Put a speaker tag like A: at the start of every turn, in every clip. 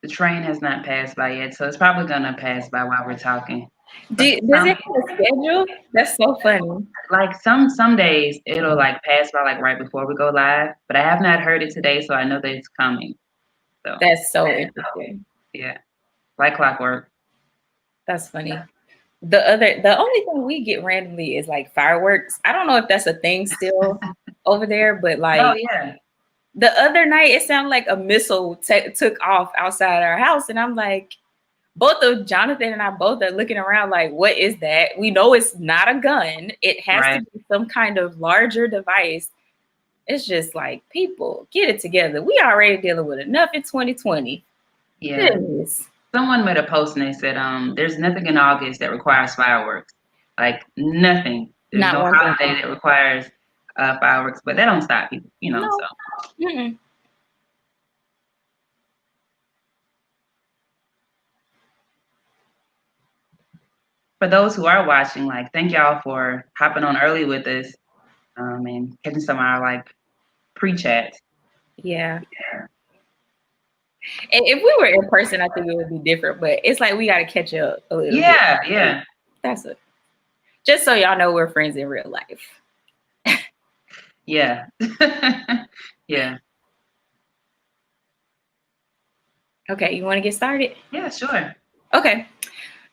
A: The train has not passed by yet, so it's probably gonna pass by while we're talking. But
B: Does it have a schedule? That's so funny.
A: like some days it'll like pass by like right before we go live, but I have not heard it today, so I know that it's coming. So
B: That's so interesting.
A: yeah, like clockwork.
B: That's funny. The only thing we get randomly is like fireworks. I don't know if that's a thing still over there, but
A: Oh
B: like
A: yeah,
B: the other night it sounded like a missile took off outside our house, and I'm like, both of Jonathan and I both are looking around like, what is that? We know it's not a gun. It has to
A: right.
B: be some kind of larger device. It's just like, people, get it together. We already dealing with enough in 2020.
A: Yeah.
B: Goodness.
A: Someone made a post and they said, there's nothing in August that requires fireworks. Like nothing. There's
B: Not
A: no
B: one thing.
A: holiday that requires fireworks, but that don't stop people, so
B: No. Mm-mm.
A: for those who are watching, like thank y'all for hopping on early with us, and catching some of our like pre-chats.
B: Yeah. And if we were in person, I think it would be different, but it's like we got to catch up a little bit.
A: Yeah, yeah.
B: That's it. Just so y'all know we're friends in real life.
A: Yeah. Yeah.
B: Okay, you want to get started?
A: Yeah, sure.
B: Okay.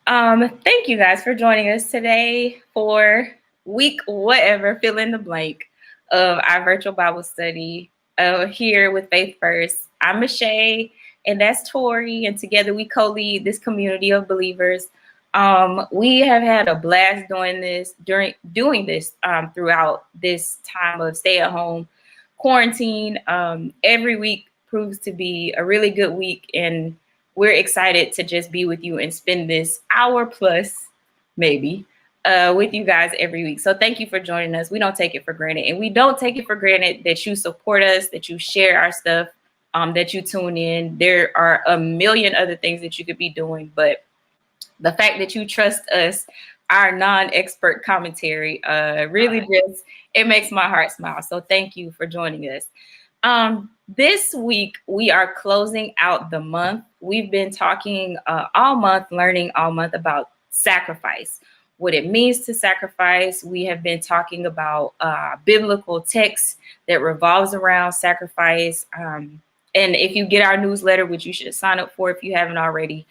B: Thank you guys for joining us today for week whatever, fill in the blank of our virtual Bible study here with Faith First. I'm Michelle, and that's Tori, and together we co-lead this community of believers. We have had a blast doing this throughout this time of stay-at-home quarantine. Every week proves to be a really good week, and we're excited to just be with you and spend this hour plus, maybe, with you guys every week. So thank you for joining us. We don't take it for granted. And we don't take it for granted that you support us, that you share our stuff, that you tune in. There are a million other things that you could be doing, but the fact that you trust us, our non-expert commentary, really just, it makes my heart smile. So thank you for joining us. This week, we are closing out the month. We've been talking all month, learning all month about sacrifice, what it means to sacrifice. We have been talking about biblical texts that revolves around sacrifice. And if you get our newsletter, which you should sign up for if you haven't already,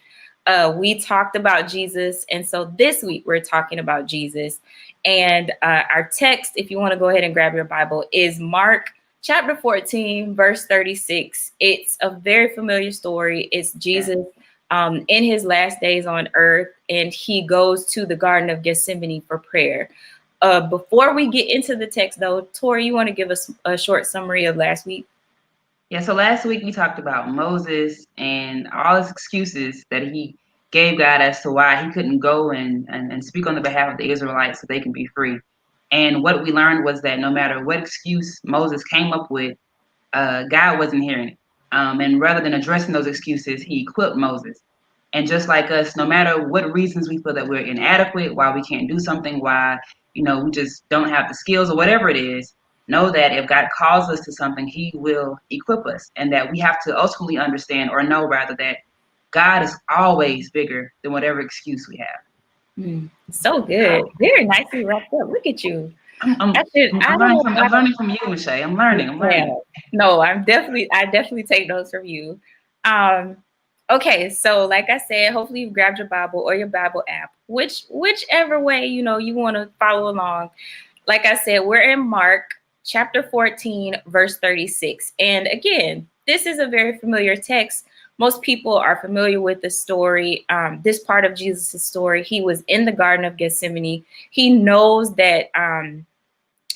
B: we talked about Jesus. And so this week, we're talking about Jesus. And our text, if you want to go ahead and grab your Bible, is Mark chapter 14, verse 36. It's a very familiar story. It's Jesus in his last days on earth, and he goes to the Garden of Gethsemane for prayer. Before we get into the text, though, Tori, you want to give us a short summary of last week?
A: Yeah, so last week we talked about Moses and all his excuses that he gave God as to why he couldn't go and speak on the behalf of the Israelites so they can be free. And what we learned was that no matter what excuse Moses came up with, God wasn't hearing it. And rather than addressing those excuses, he equipped Moses. And just like us, no matter what reasons we feel that we're inadequate, why we can't do something, why, we just don't have the skills or whatever it is, know that if God calls us to something, he will equip us. And that we have to ultimately understand, or know rather, that God is always bigger than whatever excuse we have.
B: So good. Very nicely wrapped up. Look at you.
A: I'm, I'm,
B: I should, I
A: I'm,
B: don't
A: learning
B: know
A: from,
B: if
A: I'm learning from you, Michelle. I'm learning. I'm
B: yeah.
A: learning.
B: No, I definitely take those from you. Um, okay, so like I said, hopefully you grabbed your Bible or your Bible app, whichever way you want to follow along. Like I said, we're in Mark chapter 14, verse 36. And again, this is a very familiar text. Most people are familiar with the story, this part of Jesus' story. He was in the Garden of Gethsemane. He knows that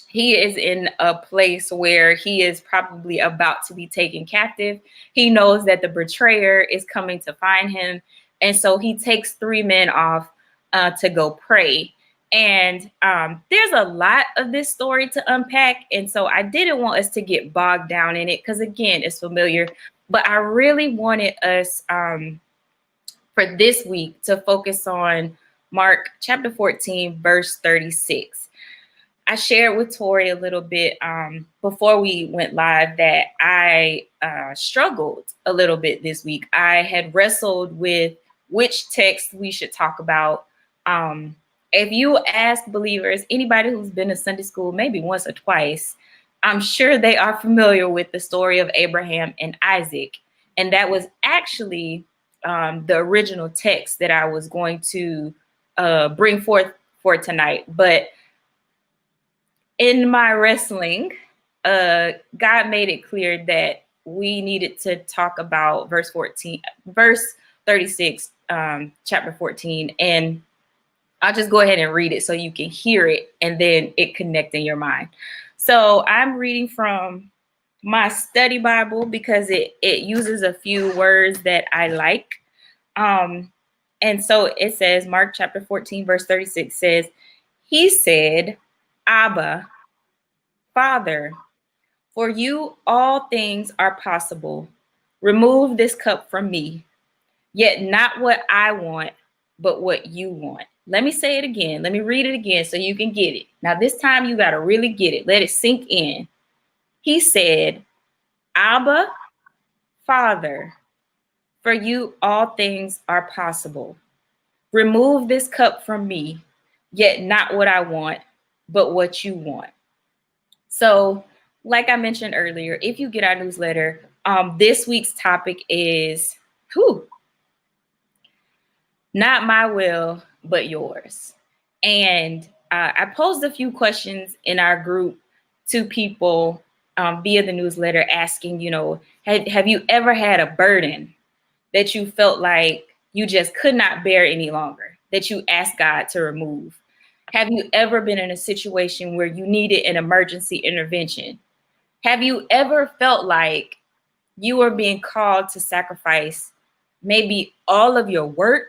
B: he is in a place where he is probably about to be taken captive. He knows that the betrayer is coming to find him. And so he takes three men off to go pray. And there's a lot of this story to unpack. And so I didn't want us to get bogged down in it because, again, it's familiar. But I really wanted us for this week to focus on Mark chapter 14, verse 36. I shared with Tori a little bit before we went live that I struggled a little bit this week. I had wrestled with which text we should talk about. Um, if you ask believers, anybody who's been to Sunday school maybe once or twice, I'm sure they are familiar with the story of Abraham and Isaac. And that was actually the original text that I was going to bring forth for tonight. But in my wrestling, God made it clear that we needed to talk about verse 36, chapter 14. And I'll just go ahead and read it so you can hear it and then it connect in your mind. So I'm reading from my study Bible because it uses a few words that I like. And so it says, Mark chapter 14, verse 36 says, he said, Abba, Father, for you all things are possible. Remove this cup from me, yet not what I want, but what you want. Let me say it again. Let me read it again so you can get it. Now, this time you got to really get it. Let it sink in. He said, Abba, Father, for you all things are possible. Remove this cup from me, yet not what I want, but what you want. So, like I mentioned earlier, if you get our newsletter, this week's topic is not my will, but yours. And I posed a few questions in our group to people via the newsletter asking, have you ever had a burden that you felt like you just could not bear any longer, that you asked God to remove? Have you ever been in a situation where you needed an emergency intervention? Have you ever felt like you were being called to sacrifice maybe all of your work,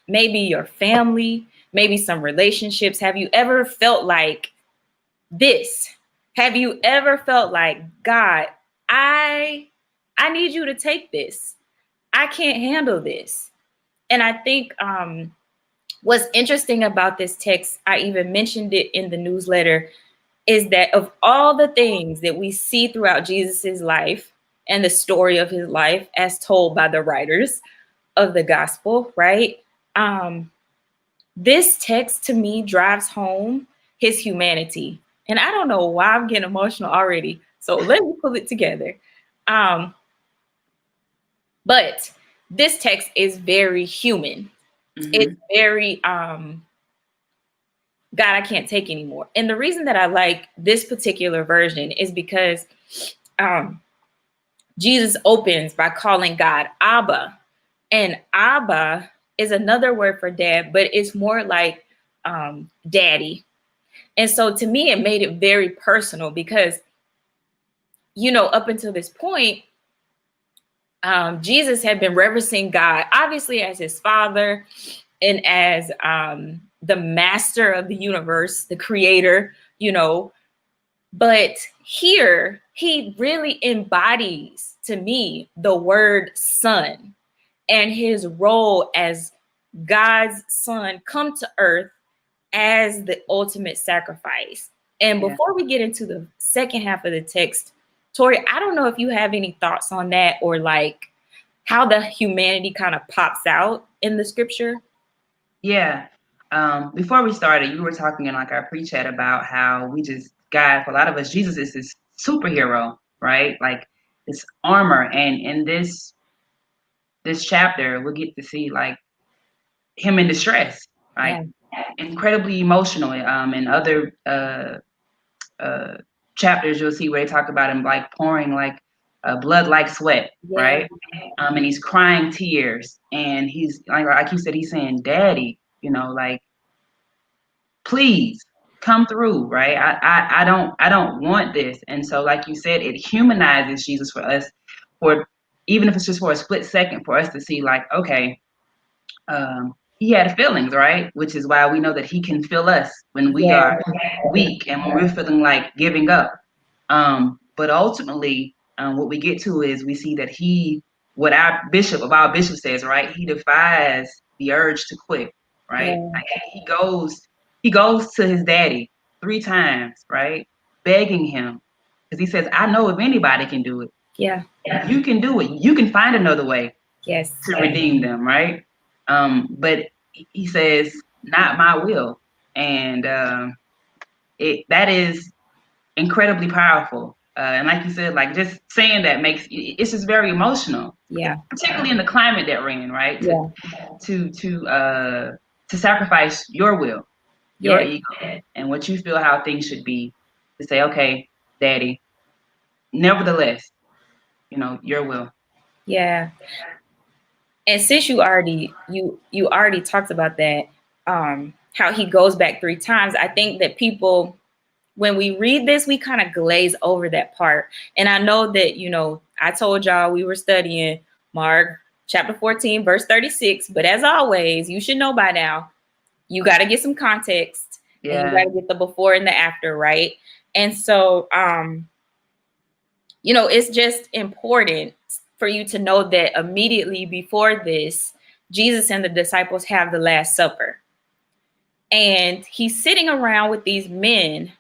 B: maybe your family, maybe some relationships? Have you ever felt like this? Have you ever felt like, God, I need you to take this. I can't handle this. And I think what's interesting about this text, I even mentioned it in the newsletter, is that of all the things that we see throughout Jesus's life and the story of his life as told by the writers of the gospel, right? This text to me drives home his humanity. And I don't know why I'm getting emotional already. So let me pull it together. But this text is very human. Mm-hmm. It's very God, I can't take anymore. And the reason that I like this particular version is because Jesus opens by calling God Abba. And Abba is another word for dad, but it's more like daddy. And so to me, it made it very personal because, up until this point, Jesus had been reverencing God, obviously as his father and as the master of the universe, the creator, but here he really embodies to me the word son and his role as God's son come to earth as the ultimate sacrifice. And before we get into the second half of the text, Tori, I don't know if you have any thoughts on that or like how the humanity kind of pops out in the scripture.
A: Yeah. Before we started, you were talking in like our pre-chat about how God, for a lot of us, Jesus is this superhero, right? Like this armor. And in this chapter, we'll get to see like him in distress, like incredibly emotional. In other chapters, you'll see where they talk about him like pouring like blood like sweat, right? And he's crying tears, and he's like you said, he's saying, "Daddy, like please come through, right? I don't want this." And so, like you said, it humanizes Jesus for us, for even if it's just for a split second, for us to see like, okay, he had feelings, right? Which is why we know that he can feel us when we are weak and when we're feeling like giving up. But ultimately, what we get to is we see that what our bishop says, right? He defies the urge to quit, right? Like he goes he goes to his daddy 3 times, right? Begging him. Because he says, I know if anybody can do it,
B: Yeah.
A: you can do it. You can find another way
B: Yes.
A: to redeem them, right? But he says, not my will. And that is incredibly powerful. And like you said, like just saying that it's just very emotional,
B: Yeah.
A: particularly in the climate that we're in, right?
B: Yeah.
A: To to uh, to sacrifice your will, your
B: Yes.
A: ego, and what you feel how things should be. To say, okay, Daddy, nevertheless, your will.
B: Yeah. And since you already talked about that, how he goes back 3 times, I think that people, when we read this, we kind of glaze over that part. And I know that, I told y'all we were studying Mark chapter 14, verse 36. But as always, you should know by now, you got to get some context and you got
A: Yeah,
B: to get the before and the after, right? And so, it's just important for you to know that immediately before this, Jesus and the disciples have the Last Supper. And he's sitting around with these men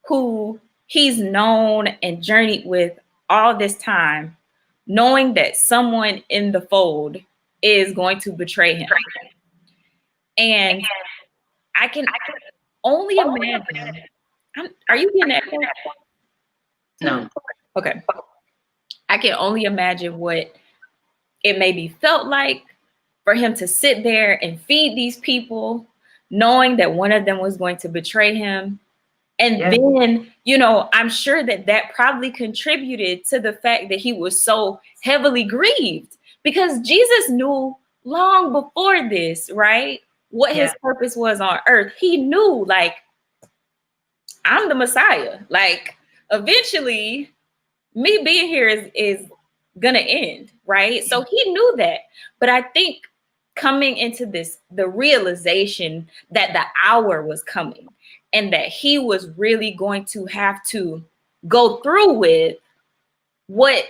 B: who he's known and journeyed with all this time, knowing that someone in the fold is going to betray him. And I can only imagine. Are you getting that?
A: no,
B: Okay. I can only imagine what it maybe felt like for him to sit there and feed these people, knowing that one of them was going to betray him. And
A: yeah,
B: then, I'm sure that probably contributed to the fact that he was so heavily grieved, because Jesus knew long before this, right? What
A: yeah,
B: his purpose was on earth. He knew, like, I'm the Messiah. Like, eventually, me being here is gonna end, right? So he knew that. But I think coming into this, the realization that the hour was coming and that he was really going to have to go through with what,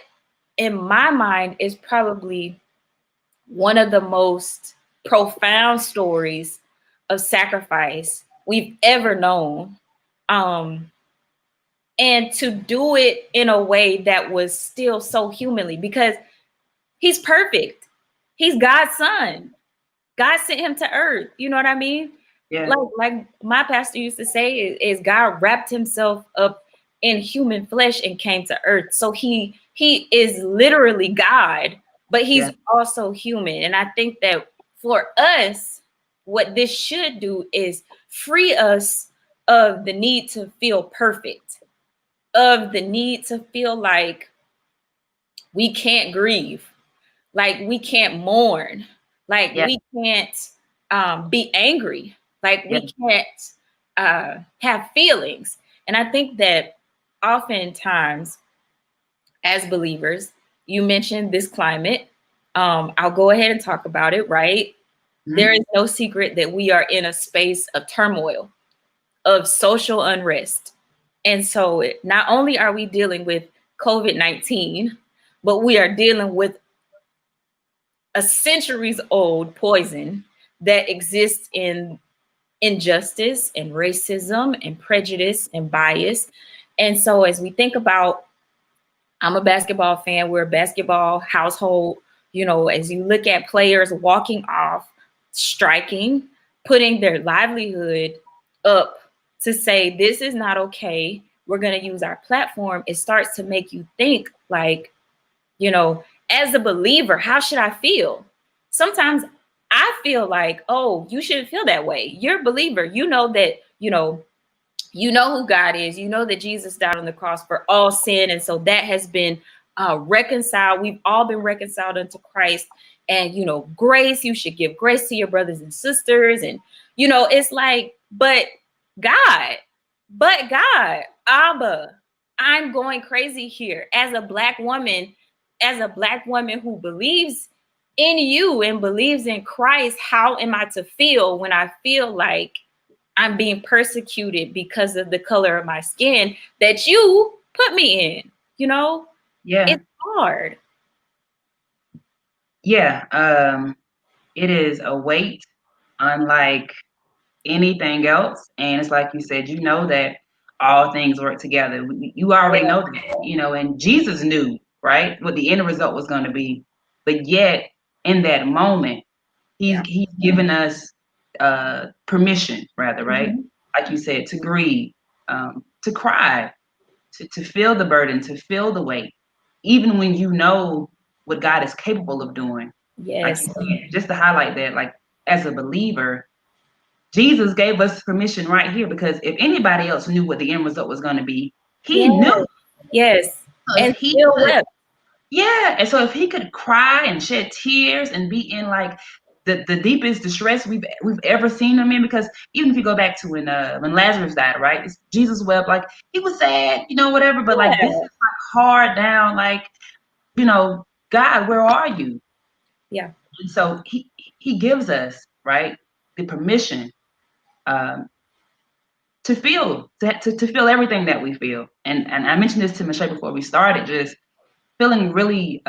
B: in my mind, is probably one of the most profound stories of sacrifice we've ever known. Um, and to do it in a way that was still so humanly, because he's perfect. He's God's son. God sent him to earth. You know what I mean?
A: yeah,
B: Like my pastor used to say, is God wrapped himself up in human flesh and came to earth. So he is literally God, but he's
A: yeah,
B: also human. And I think that for us, what this should do is free us of the need to feel perfect, of the need to feel like we can't grieve, like we can't mourn, like
A: yeah,
B: we can't be angry, like
A: yeah,
B: we can't have feelings. And I think that oftentimes as believers, you mentioned this climate. I'll go ahead and talk about it, right? There
A: mhm,
B: is no secret that we are in a space of turmoil, of social unrest. And so not only are we dealing with COVID-19, but we are dealing with a centuries old poison that exists in injustice and racism and prejudice and bias. And so as we think about, I'm a basketball fan, we're a basketball household, as you look at players walking off, striking, putting their livelihood up to say, this is not okay, we're going to use our platform, it starts to make you think like, you know, as a believer, how should I feel? Sometimes I feel like, oh, you shouldn't feel that way. You're a believer. You know that, you know who God is. You know that Jesus died on the cross for all sin. And so that has been reconciled. We've all been reconciled unto Christ. And, grace, you should give grace to your brothers and sisters. And, it's like, God, but God, Abba, I'm going crazy here as a black woman who believes in you and believes in Christ. How am I to feel when I feel like I'm being persecuted because of the color of my skin that you put me in?
A: yeah,
B: It's hard.
A: yeah. It is a weight unlike anything else. And it's like you said, you know that all things work together. You already
B: Yeah.
A: know that, and Jesus knew, right, what the end result was going to be. But yet, in that moment, he's
B: Yeah.
A: he's given us permission, rather, right?
B: Hmm.
A: Like you said, to grieve, to cry, to feel the burden, to feel the weight, even when you know what God is capable of doing. Like you
B: Yes.
A: said, just to highlight that, like as a believer, Jesus gave us permission right here, because if anybody else knew what the end result was going to be, he knew.
B: Yes. Yes.
A: So if
B: And
A: he
B: still
A: could,
B: wept.
A: yeah, and so if he could cry and shed tears and be in like the deepest distress we've ever seen him in, because even if you go back to when Lazarus died, right? Jesus wept, like he was sad, whatever, but like this is
B: Yeah.
A: like hard down, like God, where are you?
B: Yeah.
A: And so he gives us, right, the permission um, to feel to feel everything that we feel. And I mentioned this to Michelle before we started, just feeling really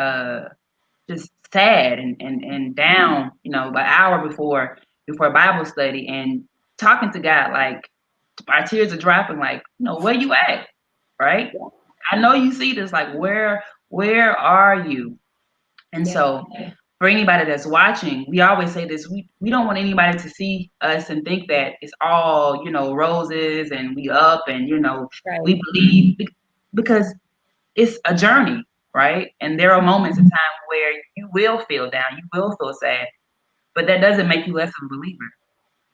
A: just sad and down, an hour before Bible study, and talking to God, like our tears are dropping, like, where you at? Right?
B: Yeah.
A: I know you see this, like, where are you? And
B: Yeah.
A: so for anybody that's watching, we always say this, we don't want anybody to see us and think that it's all, roses and we up and,
B: Right.
A: we believe, because it's a journey, right? And there are moments in time where you will feel down, you will feel sad, but that doesn't make you less of a believer.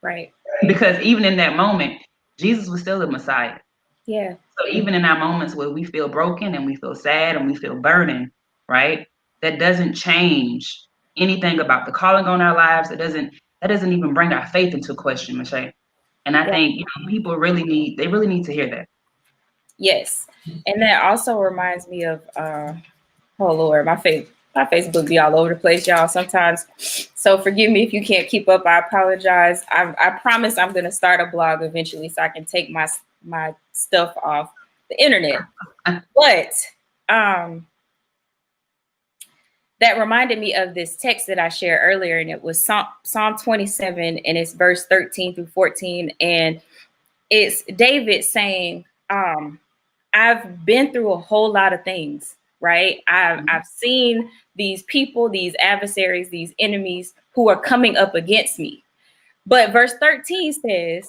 B: Right.
A: Because even in that moment, Jesus was still the Messiah.
B: Yeah.
A: So even in our moments where we feel broken and we feel sad and we feel burdened, right? That doesn't change anything about the calling on our lives. That doesn't even bring our faith into question, Michelle. And I
B: Yeah.
A: think people really need to hear that.
B: Yes. And that also reminds me of oh Lord, my Facebook be all over the place, y'all, sometimes. So forgive me if you can't keep up. I apologize. I promise I'm gonna start a blog eventually so I can take my stuff off the internet. But um that reminded me of this text that I shared earlier, and it was Psalm 27, and it's verse 13 through 14. And it's David saying, I've been through a whole lot of things, right? I've seen these people, these adversaries, these enemies who are coming up against me. But verse 13 says,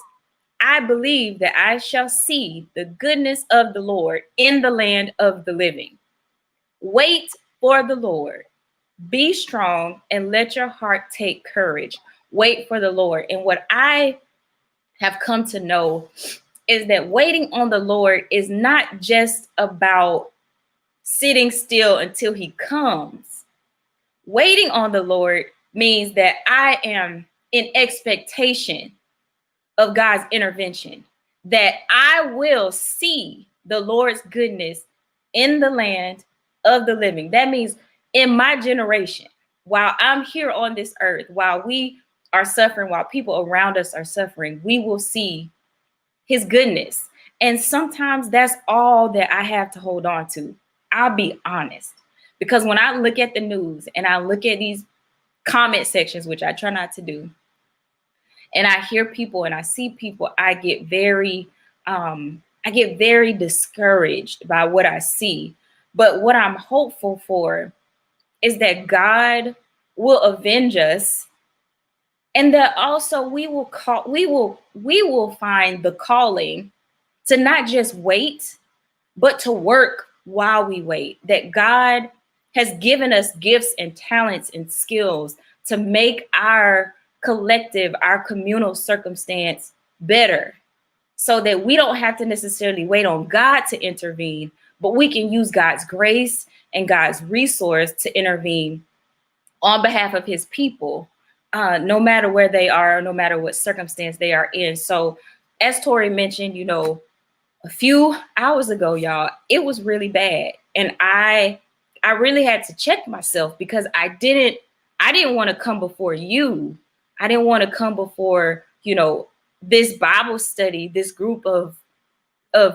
B: I believe that I shall see the goodness of the Lord in the land of the living. Wait for the Lord. Be strong and let your heart take courage. Wait for the Lord. And what I have come to know is that waiting on the Lord is not just about sitting still until he comes. Waiting on the Lord means that I am in expectation of God's intervention, that I will see the Lord's goodness in the land of the living. That means in my generation, while I'm here on this earth, while we are suffering, while people around us are suffering, we will see his goodness. And sometimes that's all that I have to hold on to. I'll be honest. Because when I look at the news and I look at these comment sections, which I try not to do, and I hear people and I see people, I get very discouraged by what I see. But what I'm hopeful for is that God will avenge us, and that also we will find the calling to not just wait, but to work while we wait. That God has given us gifts and talents and skills to make our collective, our communal circumstance better, so that we don't have to necessarily wait on God to intervene, but we can use God's grace and God's resource to intervene on behalf of his people, no matter where they are, no matter what circumstance they are in. So as Tori mentioned, a few hours ago, y'all, it was really bad. And I really had to check myself, because I didn't want to come before you. I didn't want to come before, this Bible study, this group of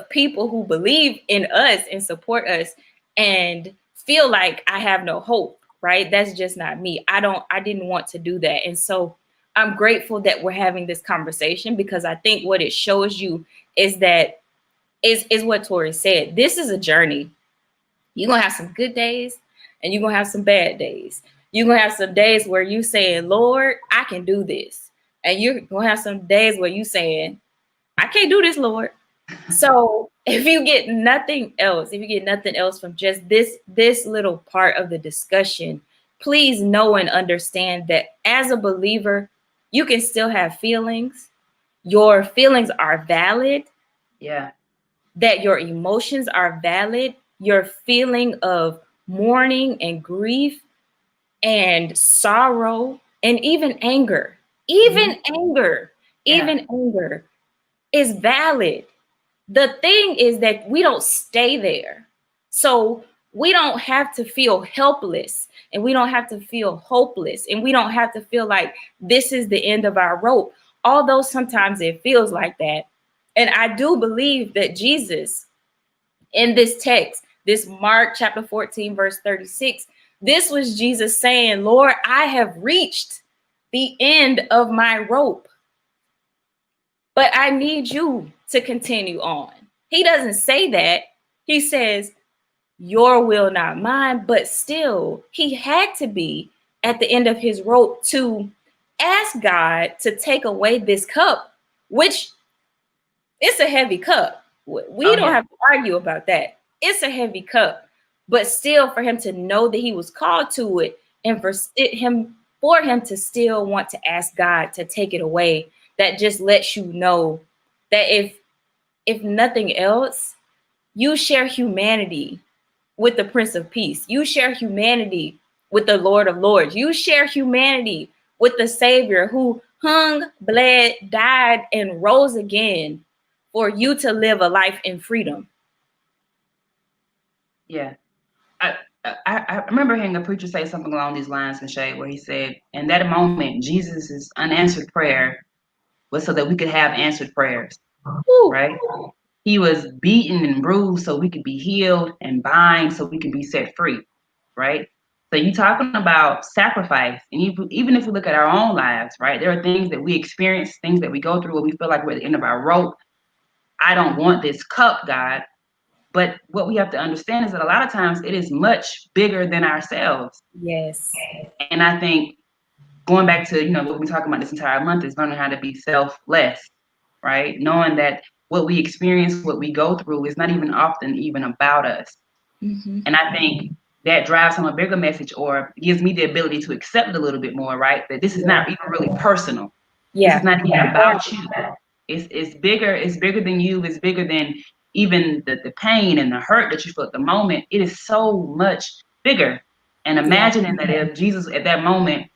B: people who believe in us and support us, and feel like I have no hope, right? That's just not me. I didn't want to do that. And so I'm grateful that we're having this conversation, because I think what it shows you is that is what Tori said. This is a journey. You're gonna have some good days and you're gonna have some bad days. You're gonna have some days where you saying, Lord, I can do this. And you're gonna have some days where you saying, I can't do this, Lord. So if you get nothing else from just this little part of the discussion, please know and understand that as a believer, you can still have feelings. Your feelings are valid,
A: Yeah.
B: that your emotions are valid. Your feeling of mourning and grief and sorrow and even anger,
A: Hmm.
B: even anger,
A: Yeah.
B: even anger is valid. The thing is that we don't stay there. So we don't have to feel helpless, and we don't have to feel hopeless, and we don't have to feel like this is the end of our rope, although sometimes it feels like that. And I do believe that Jesus, in this text, this Mark chapter 14, verse 36, this was Jesus saying, Lord, I have reached the end of my rope, but I need you to continue on. He doesn't say that. He says, your will, not mine. But still, he had to be at the end of his rope to ask God to take away this cup, which it's a heavy cup. We
A: Oh
B: don't
A: yeah.
B: have to argue about that. It's a heavy cup. But still, for him to know that he was called to it, and for him to still want to ask God to take it away, that just lets you know that if nothing else, you share humanity with the Prince of Peace. You share humanity with the Lord of Lords. You share humanity with the Savior who hung, bled, died, and rose again for you to live a life in freedom.
A: Yeah. I remember hearing a preacher say something along these lines, Michelle, where he said, in that moment, Jesus' unanswered prayer was so that we could have answered prayers,
B: Woo.
A: right? He was beaten and bruised so we could be healed, and bind so we can be set free, right? So you talking about sacrifice, and even if we look at our own lives, right? There are things that we experience, things that we go through where we feel like we're at the end of our rope. I don't want this cup, God. But what we have to understand is that a lot of times it is much bigger than ourselves.
B: Yes.
A: And I think going back to, what we're talking about this entire month is learning how to be selfless, right? Knowing that what we experience, what we go through is not even often even about us.
B: Mm-hmm.
A: And I think that drives home a bigger message, or gives me the ability to accept it a little bit more, right? That this is
B: Yeah.
A: not even really personal. This is
B: Yeah.
A: not even about you. It's bigger than you. It's bigger than even the pain and the hurt that you feel at the moment. It is so much bigger. And
B: Yeah.
A: imagining that if Jesus at that moment,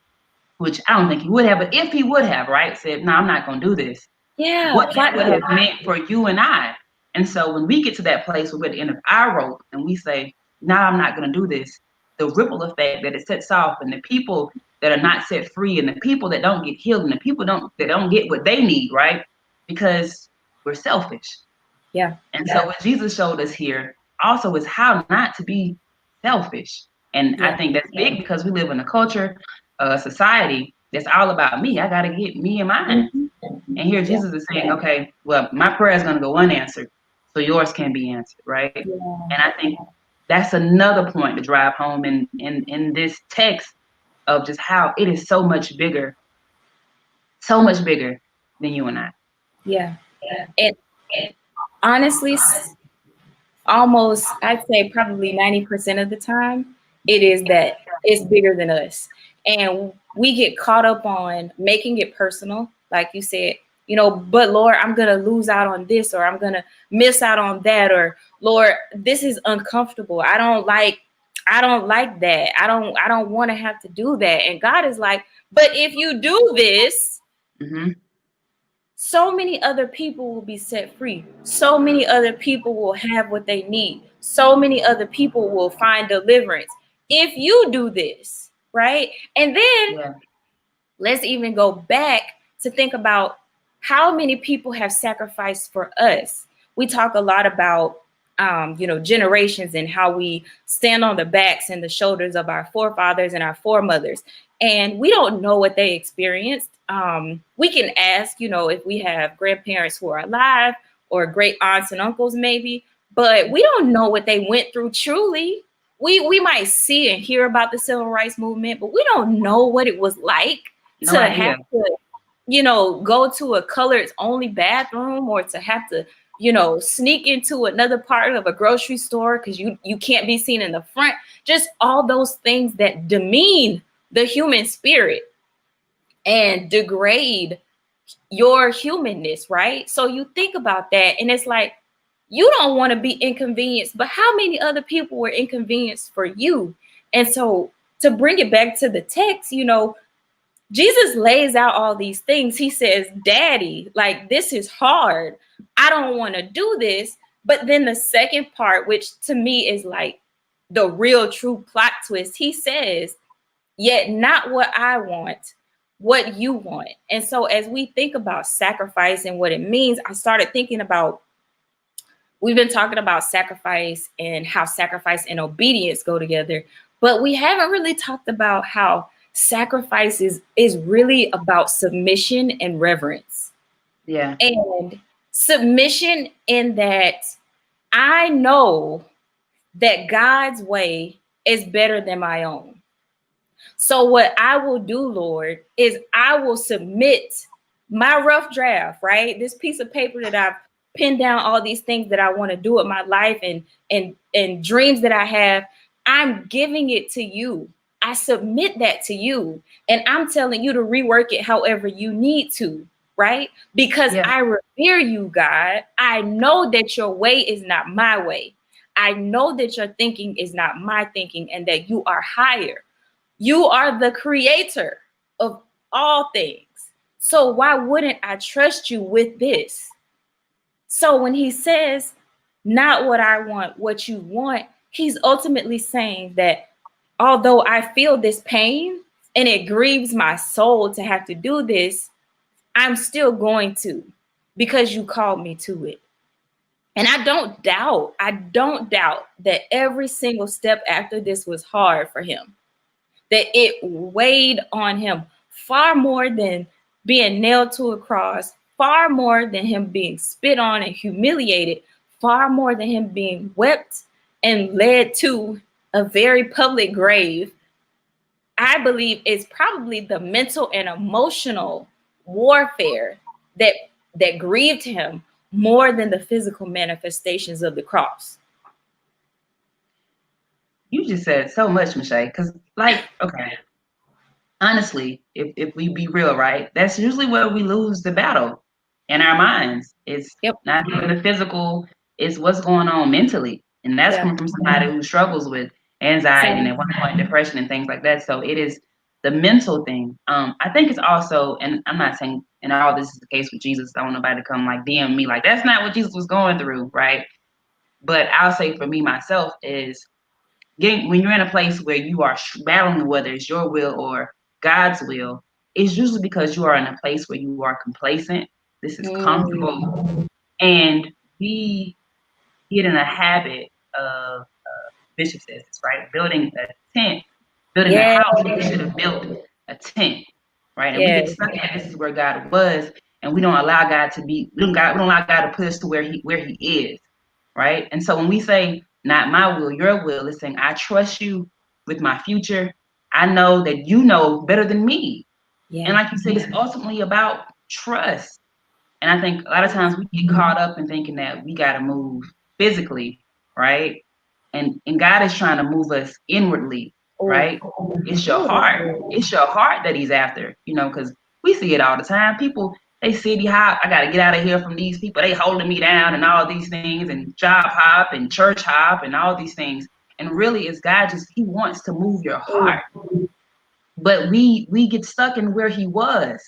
A: which I don't think he would have, but if he would have, right, said, no, I'm not going to do this,
B: Yeah.
A: what that
B: Plot
A: would have
B: twist.
A: meant for you and I. And so when we get to that place where we're at the end of our rope and we say, no, I'm not going to do this, the ripple effect that it sets off, and the people that are not set free, and the people that don't get healed, and the people that don't get what they need, right? Because we're selfish.
B: Yeah.
A: And so what Jesus showed us here also is how not to be selfish. And I
B: Yeah.
A: think that's big because we live in a culture, a society that's all about me. I got to get me and mine.
B: Mm-hmm.
A: And here
B: Yeah.
A: Jesus is saying, okay, well, my prayer is going to go unanswered, so yours can be answered, right?
B: Yeah.
A: And I think that's another point to drive home in this text of just how it is so much bigger than you and I.
B: Yeah. And honestly, almost, I'd say probably 90% of the time, it is that it's bigger than us. And we get caught up on making it personal, like you said, but Lord, I'm going to lose out on this, or I'm going to miss out on that, or Lord, this is uncomfortable. I don't like that. I don't want to have to do that. And God is like, but if you do this,
A: Mm-hmm.
B: so many other people will be set free. So many other people will have what they need. So many other people will find deliverance if you do this, right? And then
A: Yeah.
B: let's even go back to think about how many people have sacrificed for us. We talk a lot about generations, and how we stand on the backs and the shoulders of our forefathers and our foremothers. And we don't know what they experienced. We can ask, if we have grandparents who are alive or great aunts and uncles, maybe, but we don't know what they went through truly. We might see and hear about the civil rights movement, but we don't know what it was like
A: No
B: to have
A: idea.
B: to, go to a colored only bathroom, or to have to, sneak into another part of a grocery store because you can't be seen in the front. Just all those things that demean the human spirit and degrade your humanness, right? So you think about that, and it's like, you don't want to be inconvenienced, but how many other people were inconvenienced for you? And so, to bring it back to the text, Jesus lays out all these things. He says, Daddy, like, this is hard. I don't want to do this. But then the second part, which to me is like the real true plot twist, he says, yet not what I want, what you want. And so as we think about sacrifice and what it means, I started thinking about, we've been talking about sacrifice and how sacrifice and obedience go together, but we haven't really talked about how sacrifice is really about submission and reverence.
A: Yeah.
B: And submission in that I know that God's way is better than my own. So what I will do, Lord, is I will submit my rough draft, right? This piece of paper that I've pinned down all these things that I want to do with my life, and dreams that I have. I'm giving it to you. I submit that to you, and I'm telling you to rework it however you need to, right? Because
A: Yeah.
B: I revere you, God. I know that your way is not my way. I know that your thinking is not my thinking, and that you are higher. You are the creator of all things. So why wouldn't I trust you with this? So when he says, not what I want, what you want, he's ultimately saying that although I feel this pain and it grieves my soul to have to do this, I'm still going to, because you called me to it. And I don't doubt that every single step after this was hard for him, that it weighed on him far more than being nailed to a cross, far more than him being spit on and humiliated, far more than him being wept and led to a very public grave. I believe it's probably the mental and emotional warfare that grieved him more than the physical manifestations of the cross.
A: You just said so much, Michelle. Because, like, okay, honestly, if we be real, right, that's usually where we lose the battle in our minds. It's
B: Yep.
A: not even the physical, it's what's going on mentally. And that's
B: Yeah.
A: coming from somebody who struggles with anxiety and
B: Same.
A: at one point depression and things like that. So it is the mental thing. I think it's also, and I'm not saying and all this is the case with Jesus. I don't want nobody to come like DM me like that's not what Jesus was going through, right? But I'll say for me myself is getting when you're in a place where you are battling whether it's your will or God's will, it's usually because you are in a place where you are complacent. This is
B: Mm,
A: comfortable, and we get in a habit of Bishop says this, right? Building a tent, building a
B: yeah.
A: house. We should have built a tent, right? And we get
B: Yes.
A: stuck at this is where God was, and we don't allow God to be. We don't allow God to put us to where He is, right? And so when we say not my will, your will, it's saying I trust you with my future. I know that you know better than me, and
B: Yeah.
A: like you said, it's ultimately about trust. And I think a lot of times we get caught up in thinking that we got to move physically, right? And God is trying to move us inwardly,
B: Oh,
A: right? It's your
B: oh, that's
A: heart.
B: good.
A: It's your heart that He's after, because we see it all the time. People they city hop. I got to get out of here from these people. They holding me down and all these things and job hop and church hop and all these things. And really, it's God just He wants to move your
B: Oh,
A: heart, but we get stuck in where He was.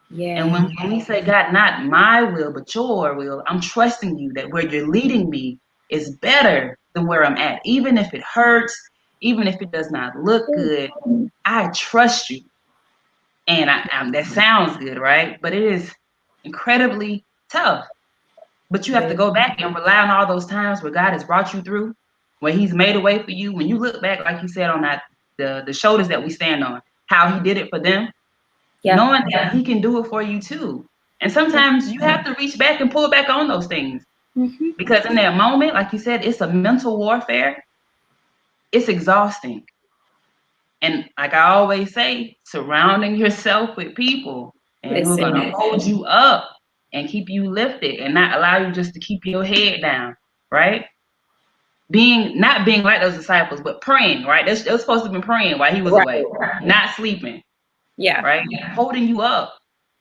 A: And
B: yeah.
A: when we say, God, not my will, but your will, I'm trusting you that where you're leading me is better than where I'm at. Even if it hurts, even if it does not look
B: Oh,
A: good, I trust you. And that sounds good, right? But it is incredibly tough. But you have to
B: Yes.
A: go back and rely on all those times where God has brought you through, where He's made a way for you. When you look back, like you said, on that the shoulders that we stand on, how He did it for them,
B: Yeah.
A: knowing that He can do it for you too. And
B: Yeah.
A: sometimes you have to reach back and pull back on those things
B: Mm-hmm.
A: because in that moment, like you said, it's a mental warfare. It's exhausting. And like I always say, surrounding yourself with people and who are going to
B: Listen.
A: hold you up and keep you lifted and not allow you just to keep your head down, right? Not being like those disciples, but praying, right? They're supposed to be praying while He was
B: Right.
A: away, not sleeping,
B: Yeah.
A: right? Holding you up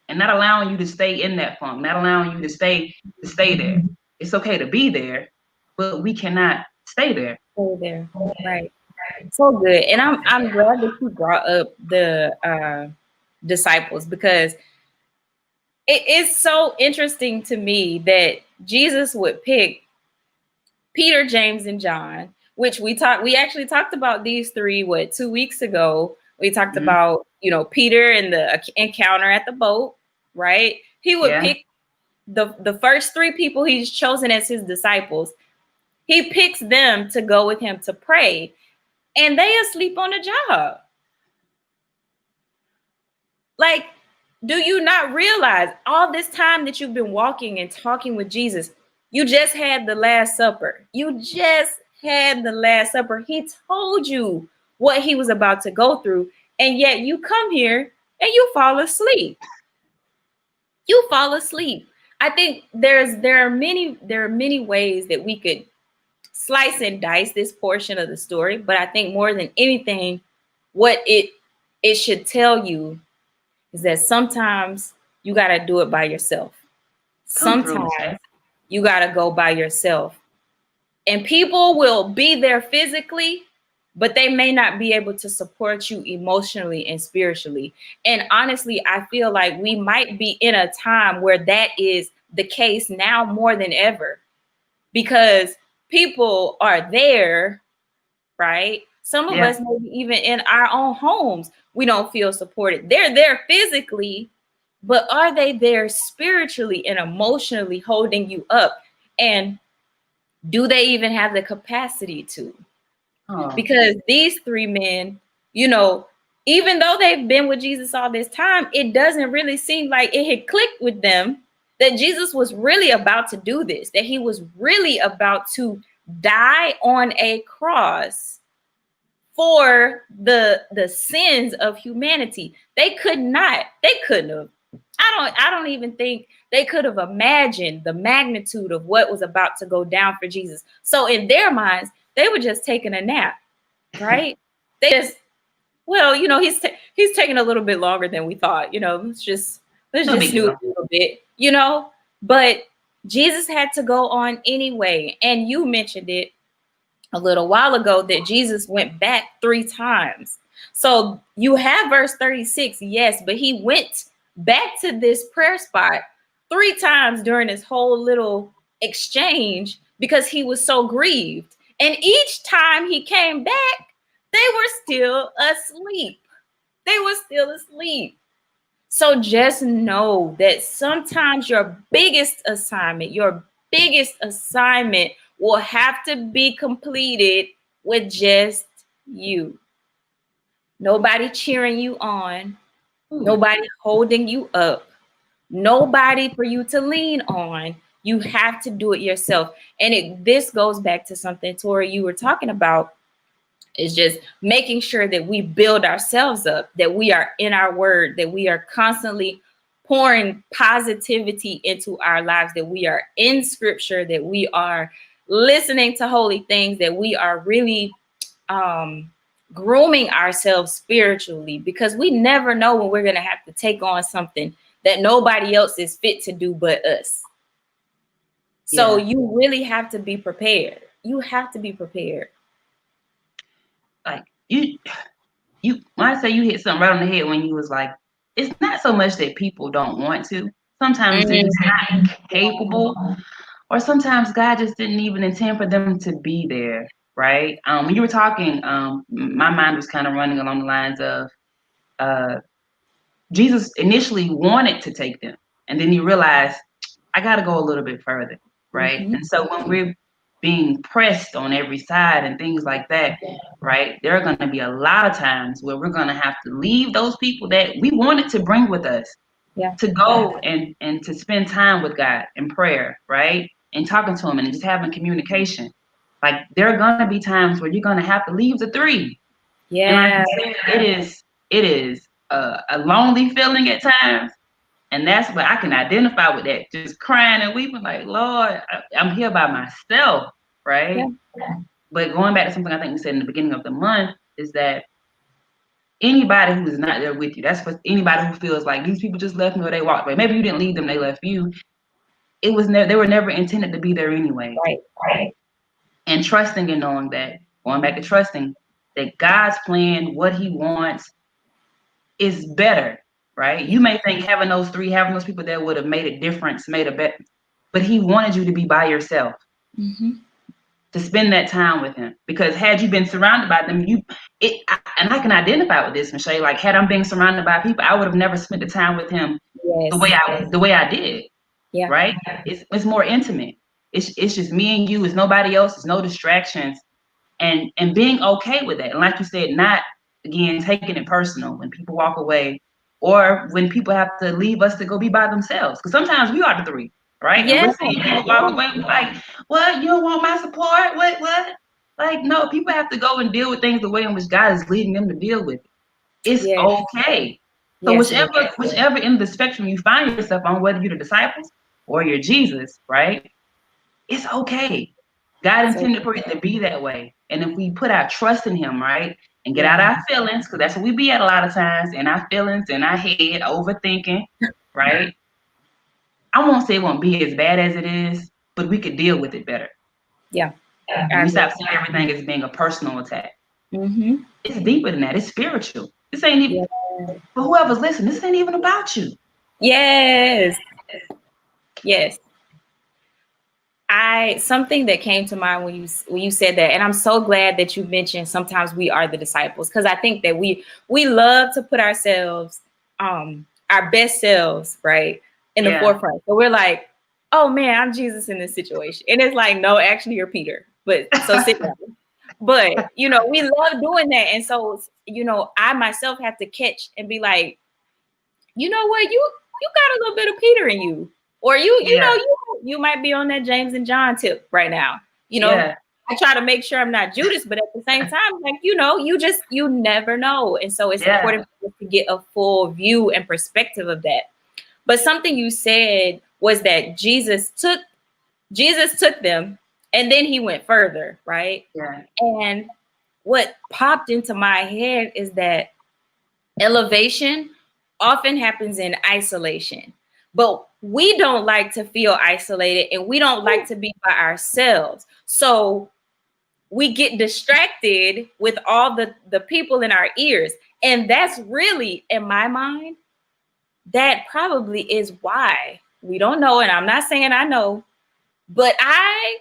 A: and not allowing you to stay in that funk, not allowing you to stay there. It's okay to be there, but we cannot stay there.
B: Stay there. Right. So good. And I'm glad that you brought up the disciples because it is so interesting to me that Jesus would pick Peter, James, and John, which we actually talked about these three, 2 weeks ago. We talked
A: Hmm.
B: about, Peter and the encounter at the boat, right? He would
A: Yeah.
B: pick the first three people he's chosen as his disciples. He picks them to go with him to pray, and they asleep on the job. Like, do you not realize all this time that you've been walking and talking with Jesus, you just had the Last Supper. You just had the Last Supper. He told you what he was about to go through, and yet you come here and you fall asleep. You fall asleep. I think there are many ways that we could slice and dice this portion of the story, but I think more than anything, what it should tell you is that sometimes you got to do it by yourself.
A: Come through,
B: Sometimes
A: Miss Faye.
B: you got to go by yourself. And people will be there physically, but they may not be able to support you emotionally and spiritually. And honestly, I feel like we might be in a time where that is the case now more than ever because people are there, right? Some of
A: Yeah.
B: us, maybe even in our own homes, we don't feel supported. They're there physically, but are they there spiritually and emotionally holding you up? And do they even have the capacity to?
A: Oh,
B: Because these three men, you know, even though they've been with Jesus all this time, it doesn't really seem like it had clicked with them that Jesus was really about to do this, that he was really about to die on a cross for the sins of humanity. They couldn't have. I don't even think they could have imagined the magnitude of what was about to go down for Jesus. So in their minds, they were just taking a nap, right? They just, well, he's taking a little bit longer than we thought. Let's
A: no
B: just
A: big
B: snooze
A: deal.
B: a little bit. But Jesus had to go on anyway. And you mentioned it a little while ago that Jesus went back 3 times. So you have verse 36, yes, but he went back to this prayer spot 3 times during this whole little exchange because he was so grieved. And each time he came back, they were still asleep. They were still asleep. So just know that sometimes your biggest assignment will have to be completed with just you. Nobody cheering you on,
A: Ooh,
B: nobody holding you up, nobody for you to lean on. You have to do it yourself. And this goes back to something, Tori, you were talking about is just making sure that we build ourselves up, that we are in our word, that we are constantly pouring positivity into our lives, that we are in scripture, that we are listening to holy things, that we are really grooming ourselves spiritually, because we never know when we're going to have to take on something that nobody else is fit to do but us. So
A: yeah.
B: you really have to be prepared. You have to be prepared.
A: Like you when I say you hit something right on the head when you was like, it's not so much that people don't want to. Sometimes they're
B: Mm,
A: just not capable, or sometimes God just didn't even intend for them to be there, right? When you were talking, my mind was kind of running along the lines of uh, Jesus initially wanted to take them, and then he realized I got to go a little bit further. right? And so when we're being pressed on every side and things like that, right, there are going to be a lot of times where we're going to have to leave those people that we wanted to bring with us
B: Yeah.
A: to go and to spend time with God in prayer, right? And talking to him and just having communication. Like there are gonna be times where you're gonna have to leave the three. And like
B: Yeah.
A: you said, it is a lonely feeling at times. And that's what I can identify with that. Just crying and weeping, like, Lord, I'm here by myself,
B: Yeah.
A: right? But going back to something I think we said in the beginning of the month is that anybody who is not there with you, that's for anybody who feels like these people just left me or they walked away. Maybe you didn't leave them, they left you. It was never, they were never intended to be there anyway.
B: Right.
A: And trusting and knowing that, going back to trusting, that God's plan, what he wants is better, right?
B: Yeah.
A: You may think having those three, having those people there would have made a difference, made a bet, but he wanted you to be by yourself, to spend that time with him. Because had you been surrounded by them, and I can identify with this, Michelle. Like had I been surrounded by people, I would have never spent the time with him the way
B: Yes.
A: I did,
B: Yeah.
A: right? It's more intimate. It's just me and you. It's nobody else. It's no distractions, and being okay with that. And like you said, not again taking it personal when people walk away, or when people have to leave us to go be by themselves. Because sometimes we are the three, right? And
B: Yeah.
A: we're seeing people walk away, we're like, "What? You don't want my support? What? What?" Like, no, people have to go and deal with things the way in which God is leading them to deal with it. It's
B: Yes.
A: okay. So
B: Yes, it is.
A: whichever end of the spectrum you find yourself on, whether you're the disciples or you're Jesus, right? It's okay. God
B: So
A: intended for it to be that way. And if we put our trust in him, right, and get out
B: yeah.
A: our feelings, because that's what we be at a lot of times, in our feelings, in our head, overthinking, right? I won't say it won't be as bad as it is, but we could deal with it better.
B: Yeah.
A: When
B: I
A: we
B: agree.
A: stop seeing everything as being a personal attack.
B: Mm-hmm.
A: It's deeper than that. It's spiritual. This ain't even,
B: Yeah.
A: for whoever's listening, this ain't even about you.
B: Yes. Yes. Something that came to mind when you said that, and I'm so glad that you mentioned sometimes we are the disciples, because I think that we love to put ourselves, our best selves, right, in the
A: Yeah.
B: forefront. So we're like, oh man, I'm Jesus in this situation, and it's like, no, actually you're Peter. But so sit down. But we love doing that, and so I myself have to catch and be like, you know what, you got a little bit of Peter in you, or
A: Yeah.
B: you might be on that James and John tip right now.
A: Yeah.
B: I try to make sure I'm not Judas, but at the same time, like you never know, and so it's
A: Yeah.
B: important to get a full view and perspective of that. But something you said was that Jesus took them, and then he went further, right?
A: Yeah.
B: And what popped into my head is that elevation often happens in isolation, but we don't like to feel isolated, and we don't like to be by ourselves. So we get distracted with all the people in our ears. And that's really, in my mind, that probably is why we don't know. And I'm not saying I know, but I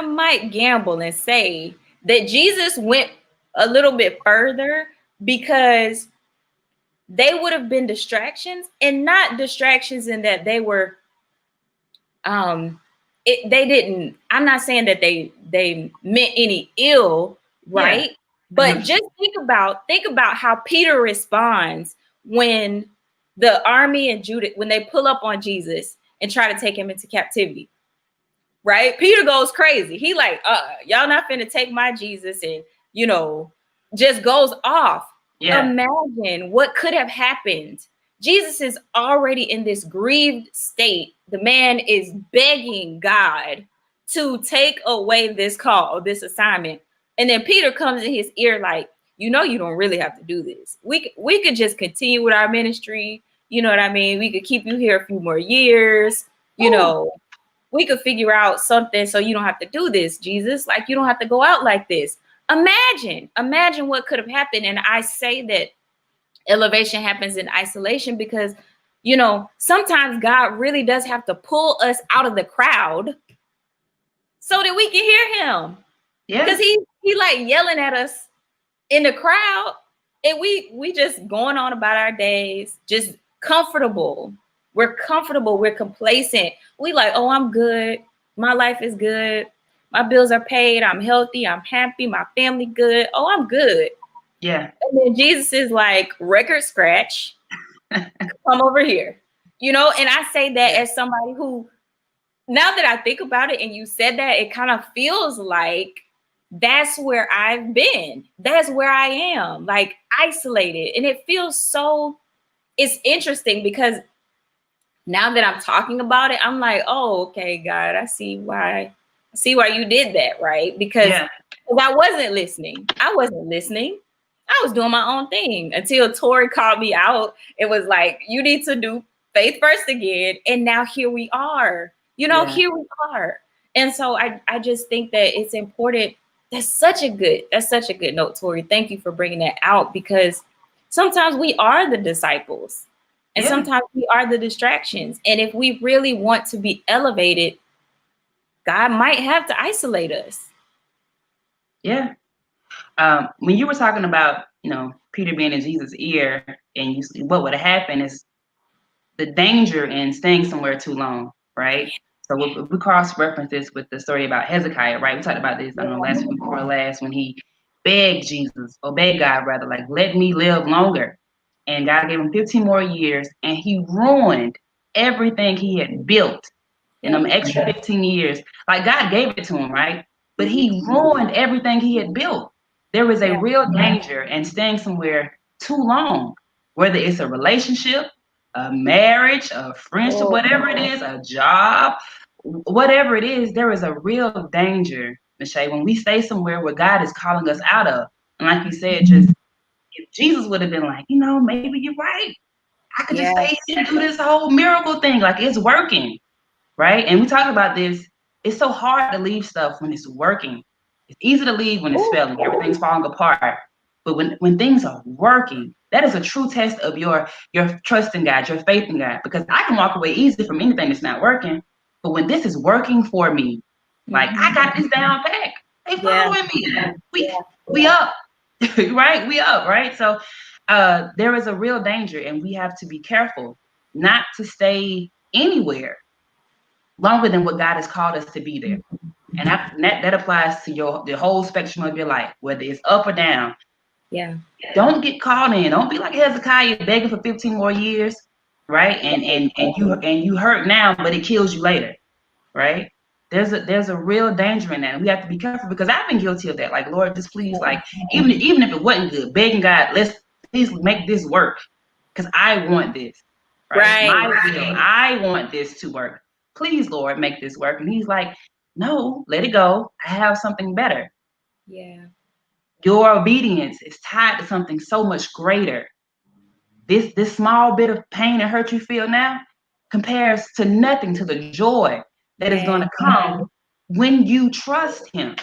B: might gamble and say that Jesus went a little bit further because they would have been distractions, and not distractions in that they were they didn't, I'm not saying that they meant any ill,
A: Yeah.
B: right?
A: I know
B: But
A: what you're
B: just think about how Peter responds when the army and Judah, when they pull up on Jesus and try to take him into captivity. Right? Peter goes crazy. He like, y'all not finna take my Jesus, and just goes off.
A: Yeah.
B: Imagine what could have happened. Jesus is already in this grieved state. The man is begging God to take away this call, this assignment. And then Peter comes in his ear like, you don't really have to do this. We could just continue with our ministry. You know what I mean? We could keep you here a few more years.
A: Ooh.
B: We could figure out something so you don't have to do this, Jesus. Like, you don't have to go out like this. Imagine what could have happened. And I say that elevation happens in isolation because, sometimes God really does have to pull us out of the crowd so that we can hear him.
A: Yeah.
B: Because he like yelling at us in the crowd, and we just going on about our days, just comfortable. We're comfortable. We're complacent. We like, oh, I'm good. My life is good. My bills are paid. I'm healthy. I'm happy. My family good. Oh, I'm good.
A: Yeah.
B: And then Jesus is like, record scratch. Come over here. And I say that
A: Yeah.
B: as somebody who, now that I think about it and you said that, it kind of feels like that's where I've been. That's where I am, like isolated. And it feels so, it's interesting because now that I'm talking about it, I'm like, oh, okay, God, I see why you did that, right? Because
A: Yeah.
B: I wasn't listening. I wasn't listening. I was doing my own thing until Tori called me out. It was like, you need to do faith first again. And now here we are.
A: Yeah.
B: Here we are. And so I just think that it's important. That's such a good note, Tori. Thank you for bringing that out, because sometimes we are the disciples. And
A: Yeah.
B: sometimes we are the distractions. And if we really want to be elevated, God might have to isolate us.
A: Yeah. When you were talking about, Peter being in Jesus' ear, and what would have happened is the danger in staying somewhere too long, right? So we cross-reference this with the story about Hezekiah, right? We talked about this, I don't know, last week before last, when he begged Jesus, or begged God rather, like, let me live longer. And God gave him 15 more years, and he ruined everything he had built in
B: Yep.
A: them extra 15 years. Like, God gave it to him, right? But he ruined everything he had built. There is a
B: Yeah.
A: real danger in staying somewhere too long, whether it's a relationship, a marriage, a friendship,
B: Oh,
A: whatever it is, a job, whatever it is, there is a real danger, Michelle, when we stay somewhere where God is calling us out of. And like you said, just if Jesus would have been like, maybe you're right. I could just
B: yeah.
A: stay here and do this whole miracle thing. Like, it's working, right? And we talk about this. It's so hard to leave stuff when it's working. It's easy to leave when it's
B: Ooh,
A: failing. Everything's falling apart. But when things are working, that is a true test of your trust in God, your faith in God. Because I can walk away easy from anything that's not working. But when this is working for me, like, I got this down pack. They
B: yeah.
A: following me. We up. Right? We up, right? So there is a real danger, and we have to be careful not to stay anywhere longer than what God has called us to be there. And that applies to the whole spectrum of your life, whether it's up or down.
B: Yeah.
A: Don't get caught in. Don't be like Hezekiah begging for 15 more years, right? And you hurt now, but it kills you later, right? There's a real danger in that, and we have to be careful, because I've been guilty of that. Like, Lord, just please, like, even if it wasn't good, begging God, let's please make this work, because I want this, right?
B: Right.
A: My will, I want this to work. Please, Lord, make this work. And He's like, no, let it go. I have something better.
B: Yeah.
A: Your obedience is tied to something so much greater. This small bit of pain and hurt you feel now compares to nothing to the joy that is going
B: Yeah.
A: to come when you trust Him.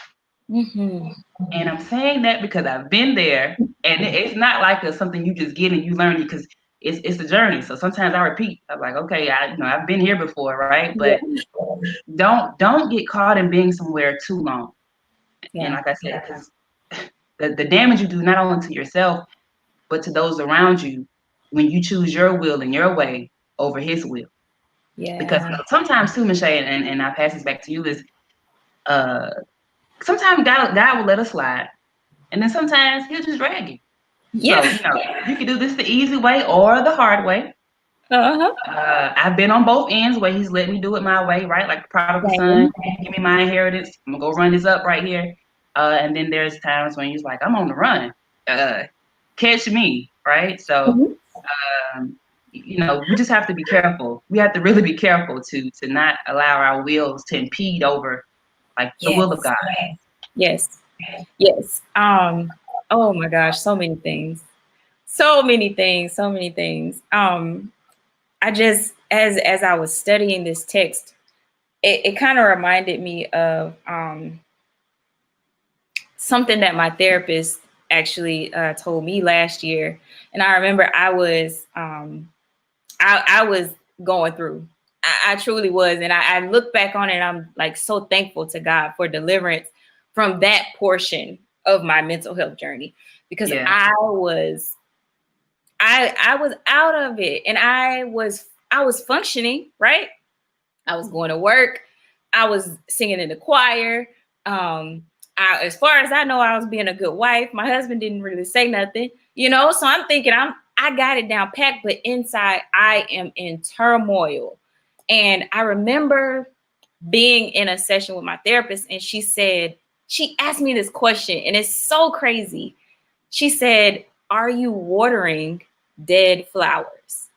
B: Mm-hmm.
A: And I'm saying that because I've been there, and it's not like something you just get and you learn, because it's a journey. So sometimes I repeat. I'm like, okay, I've been here before, right? But
B: Yeah.
A: don't get caught in being somewhere too long. And
B: Yeah.
A: like I said, because the damage you do not only to yourself, but to those around you, when you choose your will and your way over His will. Because
B: Yeah.
A: sometimes too, Michelle, and I pass this back to you, is uh sometimes God will let us slide, and then sometimes He'll just drag you. So,
B: Yeah.
A: you can do this the easy way or the hard way.
B: Uh-huh.
A: I've been on both ends where He's let me do it my way, right? Like the prodigal son,
B: Same.
A: give me my inheritance. I'm gonna go run this up right here. And then there's times when He's like, I'm on the run. Uh, Catch me, right? So,
B: Mhm.
A: um, we just have to be careful. We have to really be careful to not allow our wills to impede over, like, the will of
B: Yes.
A: God.
B: Yes. Yes. Oh my gosh, so many things. So many things, so many things. I just, as I was studying this text, it kind of reminded me of something that my therapist actually told me last year. And I remember I was going through. I truly was. And I look back on it and I'm like so thankful to God for deliverance from that portion of my mental health journey, because
A: Yeah,
B: I was out of it, and I was I was functioning, right? I was going to work. I was singing in the choir. As far as I know, I was being a good wife. My husband didn't really say nothing, So I'm thinking I got it down packed, but inside I am in turmoil. And I remember being in a session with my therapist, and she asked me this question, and it's so crazy. She said, "Are you watering dead flowers?"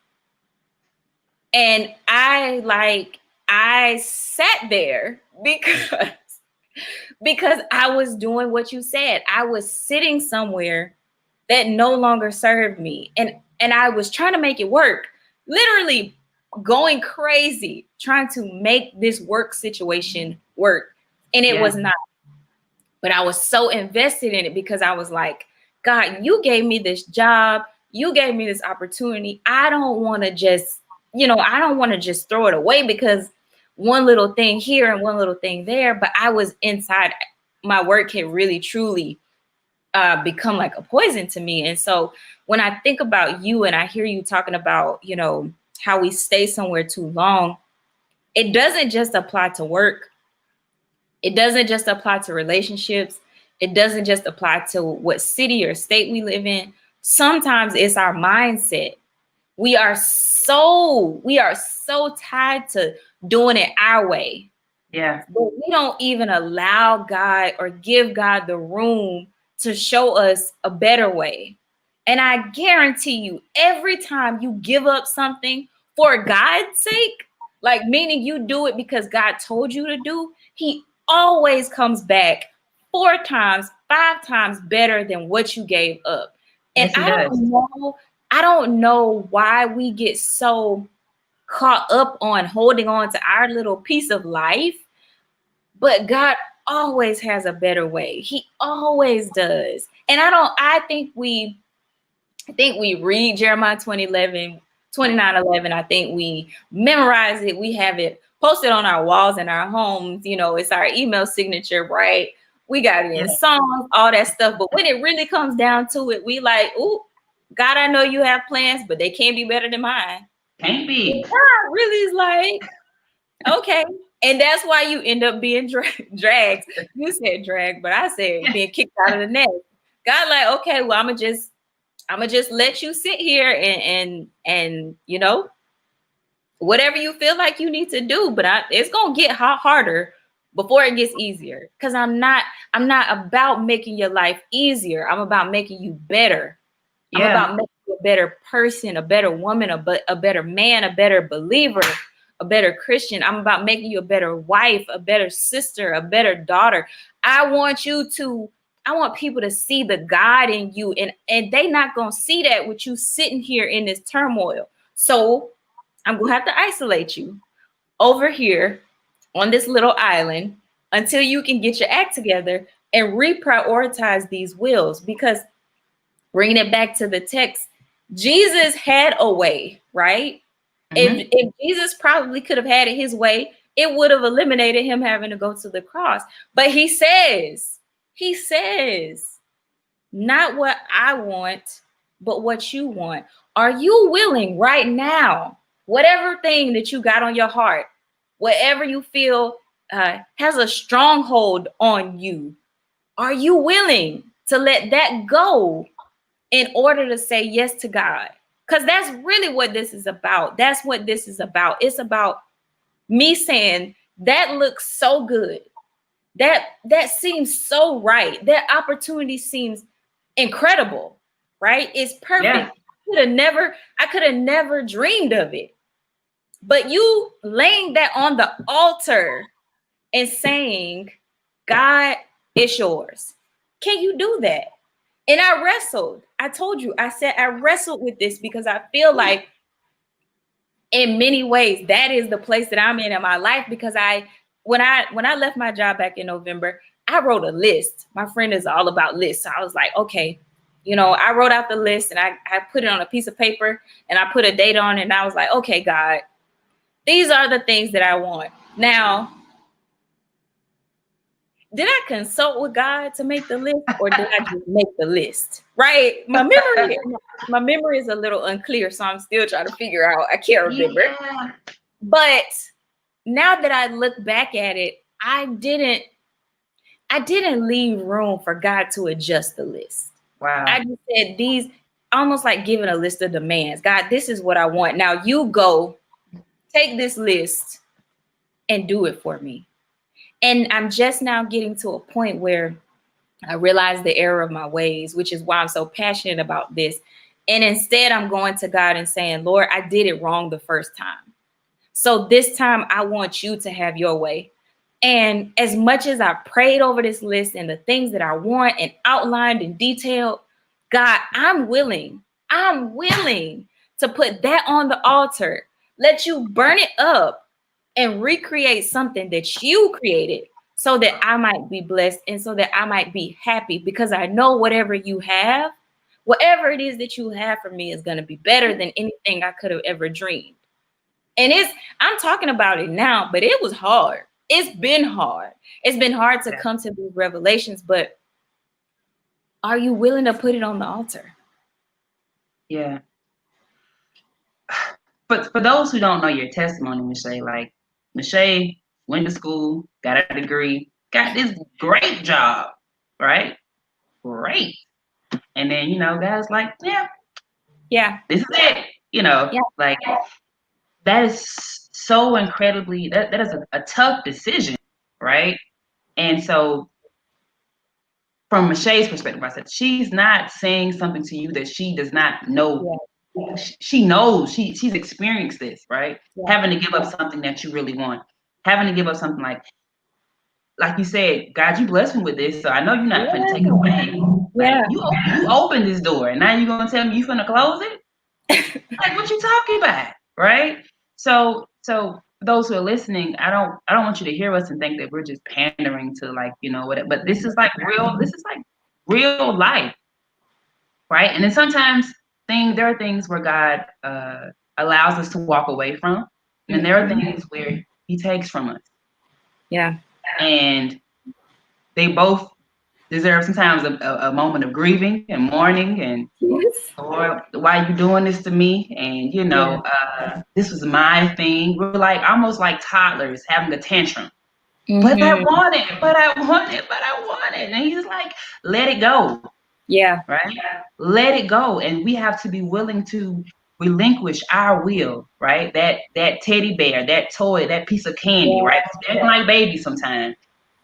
B: And I sat there because I was doing what you said. I was sitting somewhere that no longer served me. And I was trying to make it work. Literally going crazy trying to make this work situation work. And it
A: Yeah.
B: was not. But I was so invested in it because I was like, God, you gave me this job. You gave me this opportunity. I don't want to just, I don't want to just throw it away because one little thing here and one little thing there. But I was inside. My work had really, truly become like a poison to me. And so when I think about you and I hear you talking about, how we stay somewhere too long, it doesn't just apply to work. It doesn't just apply to relationships. It doesn't just apply to what city or state we live in. Sometimes it's our mindset. We are so tied to doing it our way.
A: Yeah.
B: But we don't even allow God or give God the room to show us a better way. And I guarantee you, every time you give up something for God's sake, like meaning you do it because God told you to do, He always comes back 4 times, 5 times better than what you gave up. And
A: Yes, he does.
B: I don't know why we get so caught up on holding on to our little piece of life, but God always has a better way. He always does. And I think we read Jeremiah 29:11. I think we memorize it. We have it posted on our walls in our homes. It's our email signature, right? We got it in
A: Yeah.
B: songs, all that stuff. But when it really comes down to it, we like, ooh, God, I know you have plans, but they can't be better than mine.
A: Can't be.
B: God really is like, okay. And that's why you end up being dragged. You said drag, but I said
A: Yeah.
B: being kicked out of the nest. God, like, okay, well, I'm gonna just let you sit here and whatever you feel like you need to do, but it's gonna get harder before it gets easier. Because I'm not about making your life easier. I'm about making you better. I'm
A: Yeah.
B: about making you a better person, a better woman, a better man, a better believer, a better Christian. I'm about making you a better wife, a better sister, a better daughter. I want people to see the God in you, and they not gonna see that with you sitting here in this turmoil. So I'm gonna have to isolate you over here on this little island until you can get your act together and reprioritize these wills. Because bringing it back to the text, Jesus had a way, right? If,
A: Hmm.
B: if Jesus probably could have had it his way, it would have eliminated him having to go to the cross. But he says, not what I want, but what you want. Are you willing right now, whatever thing that you got on your heart, whatever you feel has a stronghold on you, are you willing to let that go in order to say yes to God? Because that's really what this is about. That's what this is about. It's about me saying, that looks so good. That seems so right. That opportunity seems incredible, right? It's
A: Yeah.
B: perfect. I could have never dreamed of it. But you laying that on the altar and saying, God, it's yours. Can you do that? And I wrestled. I told you, I said I wrestled with this because I feel like in many ways that is the place that I'm in my life. Because when I left my job back in November, I wrote a list. My friend is all about lists. So I was like, okay, I wrote out the list and I put it on a piece of paper and I put a date on it. And I was like, okay, God, these are the things that I want. Now, did I consult with God to make the list, or did I just make the list? Right? My memory is a little unclear, so I'm still trying to figure out. I can't remember.
A: Yeah.
B: But now that I look back at it, I didn't leave room for God to adjust the list. I
A: Wow.
B: just said these, almost like giving a list of demands. God, this is what I want. Now you go take this list and do it for me. And I'm just now getting to a point where I realize the error of my ways, which is why I'm so passionate about this. And instead, I'm going to God and saying, Lord, I did it wrong the first time. So this time, I want you to have your way. And as much as I prayed over this list and the things that I want and outlined and detailed, God, I'm willing to put that on the altar, let you burn it up and recreate something that you created so that I might be blessed and so that I might be happy, because I know whatever it is that you have for me is going to be better than anything I could have ever dreamed. And I'm talking about it now, but it was hard. It's been hard. It's been hard to
A: Yeah.
B: come to these revelations, but are you willing to put it on the altar?
A: Yeah. But for those who don't know your testimony, Michelle, like Michelle went to school, got a degree, got this great job, right? Great. And then, God's like, yeah,
B: Yeah.
A: this is it.
B: Yeah.
A: Like that is so incredibly that is a tough decision, right? And so from Michelle's perspective, I said she's not saying something to you that she does not know.
B: Yeah.
A: She knows she's experienced this, right?
B: Yeah.
A: Having to give up something that you really want, having to give up something like you said, God, you blessed me with this, so I know you're not going to take it away. Like
B: Yeah.
A: you opened this door, and now you're going to tell me you're going to close it? Like, what you talking about, right? So for those who are listening, I don't want you to hear us and think that we're just pandering to, like, whatever. But this is like real. This is like real life, right? And then sometimes there are things where God allows us to walk away from, and there are things where He takes from us,
B: Yeah.
A: and they both deserve sometimes a moment of grieving and mourning and,
B: Yes.
A: or why are you doing this to me? And
B: Yeah.
A: this was my thing. We're like almost like toddlers having a tantrum. But I
B: Mm-hmm.
A: want it, but I want it, but I want it. And he's like, let it go,
B: Yeah.
A: right? Let it go. And we have to be willing to relinquish our will, right? That teddy bear, that toy, that piece of candy,
B: Yeah.
A: right? They're like babies sometimes.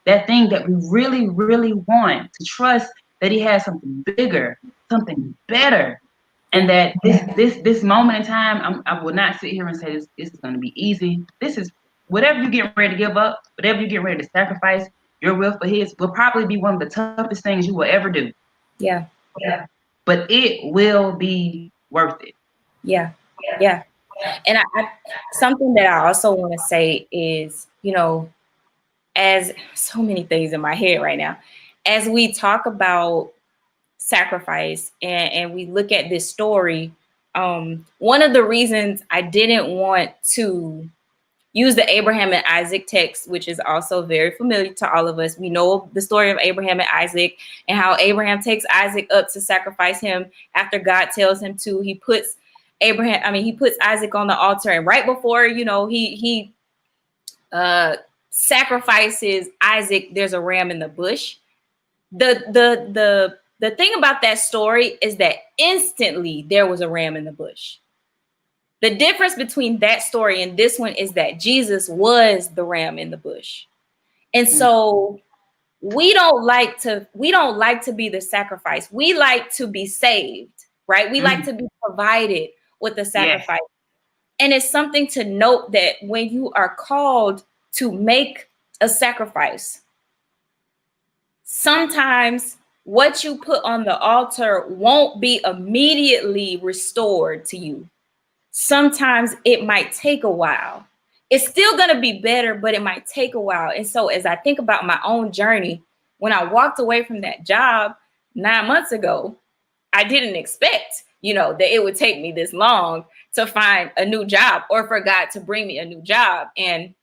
A: That thing that we really, really want, to trust that he has something bigger, something better. And
B: Yeah.
A: that this moment in time, I will not sit here and say this is going to be easy. This is whatever you get ready to give up, whatever you get ready to sacrifice your will for his, will probably be one of the toughest things you will ever do.
B: Yeah.
A: Yeah. But it will be worth it.
B: Yeah. Yeah. And something that I also want to say is, as so many things in my head right now, as we talk about sacrifice and we look at this story, one of the reasons I didn't want to use the Abraham and Isaac text, which is also very familiar to all of us. We know the story of Abraham and Isaac and how Abraham takes Isaac up to sacrifice him after God tells him to. He puts Isaac on the altar, and right before, he sacrifices Isaac, there's a ram in the bush. The thing about that story is that instantly there was a ram in the bush. The difference between that story and this one is that Jesus was the ram in the bush. And so we don't like to be the sacrifice. We like to be saved, right? We like to be provided with the
A: Yes.
B: sacrifice. And it's something to note that when you are called to make a sacrifice, sometimes what you put on the altar won't be immediately restored to you. Sometimes it might take a while. It's still going to be better, but it might take a while. And so as I think about my own journey, when I walked away from that job 9 months ago, I didn't expect, that it would take me this long to find a new job or for God to bring me a new job. And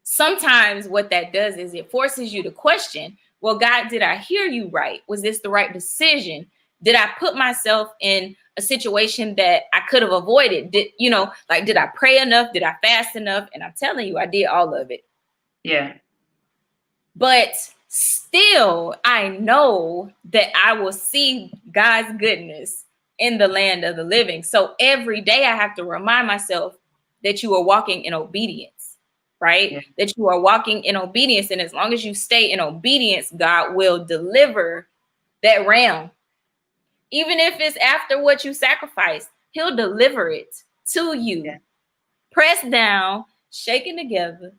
B: sometimes what that does is it forces you to question, well, God, did I hear you right? Was this the right decision? Did I put myself in a situation that I could have avoided? Did I pray enough? Did I fast enough? And I'm telling you, I did all of it.
A: Yeah.
B: But still, I know that I will see God's goodness in the land of the living. So every day I have to remind myself that you are walking in obedience, right?
A: Yeah.
B: That you are walking in obedience. And as long as you stay in obedience, God will deliver that ram. Even if it's after what you sacrificed, he'll deliver it to you.
A: Yeah.
B: Pressed down, shaken together,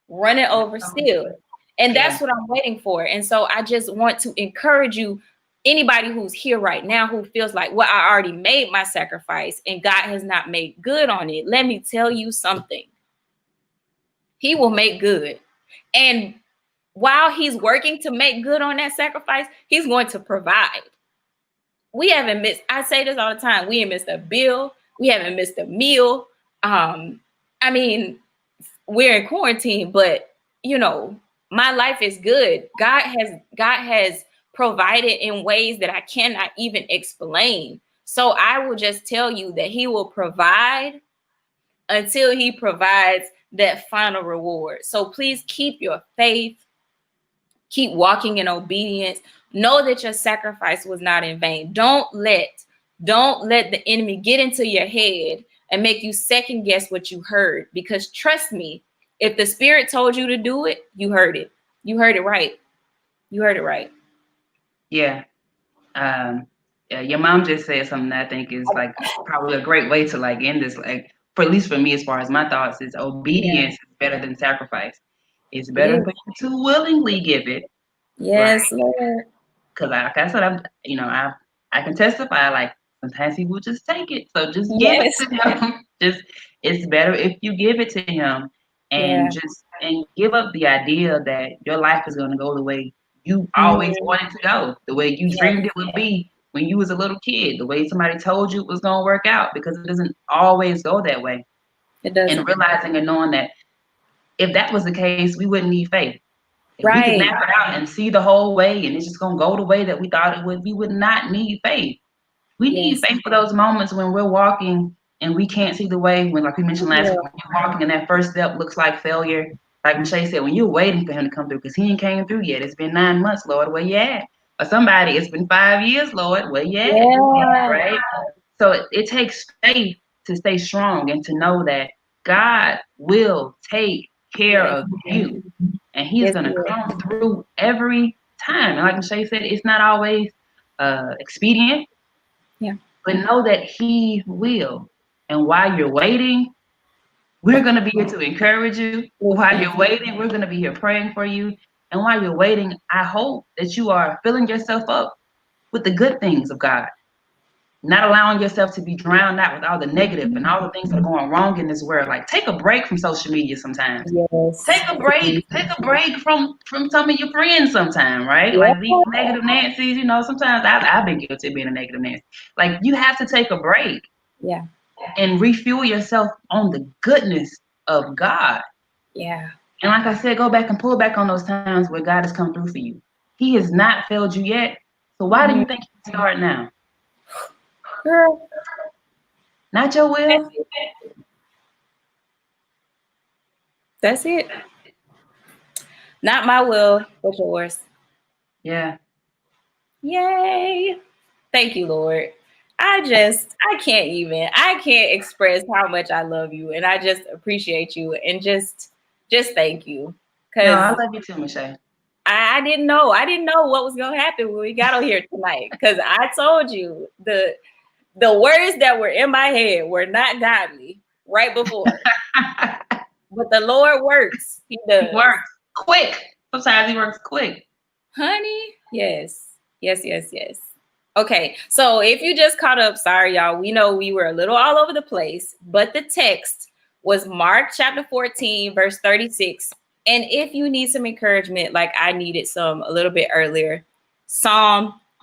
B: running over still. And that's
A: Yeah.
B: what I'm waiting for. And so I just want to encourage you, anybody who's here right now who feels like, well, I already made my sacrifice and God has not made good on it. Let me tell you something. He will make good. And while he's working to make good on that sacrifice, he's going to provide. We haven't missed, I say this all the time, we haven't missed a bill. We haven't missed a meal. I mean, we're in quarantine, but my life is good. God has provided in ways that I cannot even explain. So I will just tell you that he will provide until he provides that final reward. So please keep your faith, keep walking in obedience. Know that your sacrifice was not in vain. Don't let the enemy get into your head and make you second guess what you heard. Because trust me, if the Spirit told you to do it, you heard it. You heard it right. You heard it right.
A: Yeah. Yeah, your mom just said something that I think is like probably a great way to like end this. Like, for at least for me, as far as my thoughts, is
B: Yeah.
A: obedience is better than sacrifice. It's
B: It
A: better
B: is.
A: for you to willingly give it, right?
B: Yes, Lord.
A: Because like I said, I can testify. Like sometimes he will just take it, so just give it
B: Yes.
A: to him. Just it's better if you give it to him,
B: Yeah.
A: and give up the idea that your life is going to go the way you always
B: Mhm.
A: wanted to go, the way you
B: Yes,
A: dreamed it would be when you was a little kid, the way somebody told you it was going to work out, because it doesn't always go that way.
B: it
A: And
B: doesn't.
A: realizing and knowing that if that was the case, we wouldn't need faith. If we could
B: Right.
A: map it out and see the whole way and it's just going to go the way that we thought it would, we would not need faith. We need
B: Yes.
A: faith for those moments when we're walking and we can't see the way, when, like we mentioned last
B: Yeah.
A: week, when you're walking and that first step looks like failure. Like Michelle said, when you're waiting for him to come through, because he ain't came through yet. It's been 9 months, Lord, where you at? Or somebody, it's been 5 years, Lord, where you at?
B: Yeah.
A: Right? So it takes faith to stay strong and to know that God will take care
B: Yes.
A: of you. And he's
B: Yes,
A: going
B: he
A: to
B: is.
A: come through every time. And like Michelle said, it's not always expedient,
B: Yeah.
A: but know that he will. And while you're waiting, we're going to be here to encourage you. While
B: Listen.
A: you're waiting, we're going to be here praying for you. And while you're waiting, I hope that you are filling yourself up with the good things of God, not allowing yourself to be drowned out with all the negative and all the things that are going wrong in this world. Like, take a break from social media sometimes.
B: Yes.
A: Take a break. Take a break from some of your friends sometime, right?
B: Yeah.
A: Like these negative Nancy's, sometimes I've been guilty of being a negative Nancy. Like, you have to take a break
B: Yeah.
A: and refuel yourself on the goodness of God.
B: Yeah.
A: And like I said, go back and pull back on those times where God has come through for you. He has not failed you yet. So why do
B: Mhm.
A: you think he can start now?
B: Girl,
A: Not your
B: that's
A: will?
B: it. That's it. Not my will, but yours.
A: Yeah.
B: Yay. Thank you, Lord. I can't express how much I love you and I just appreciate you and just thank you.
A: No, I
B: Cause
A: love you too, Michelle.
B: I didn't know. I didn't know what was gonna happen when we got on here tonight. Cause I told you the words that were in my head were not godly right before. But the Lord works. He
A: He
B: does.
A: works quick. Sometimes he works quick.
B: Honey, yes. Yes, yes, yes. Okay, so if you just caught up, sorry, y'all. We know we were a little all over the place, but the text was Mark chapter 14, verse 36. And if you need some encouragement, like I needed some a little bit earlier,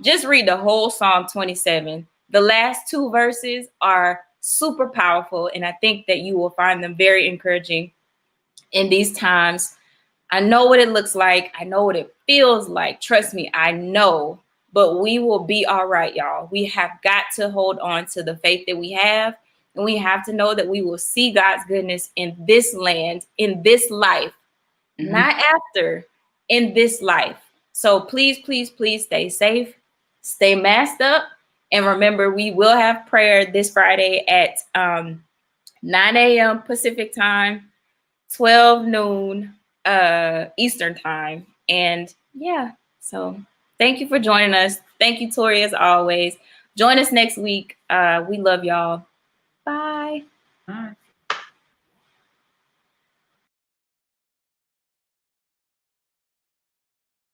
B: just read the whole Psalm 27. The last two verses are super powerful, and I think that you will find them very encouraging in these times. I know what it looks like. I know what it feels like. Trust me, I know. But we will be all right, y'all. We have got to hold on to the faith that we have. And we have to know that we will see God's goodness in this land, in this life,
A: Mm-hmm.
B: not after, in this life. So please, please, please stay safe, stay masked up. And remember, we will have prayer this Friday at 9 a.m. Pacific time, 12 noon Eastern time. And yeah, so thank you for joining us. Thank you, Tori, as always. Join us next week. We love y'all. Bye.
A: All right.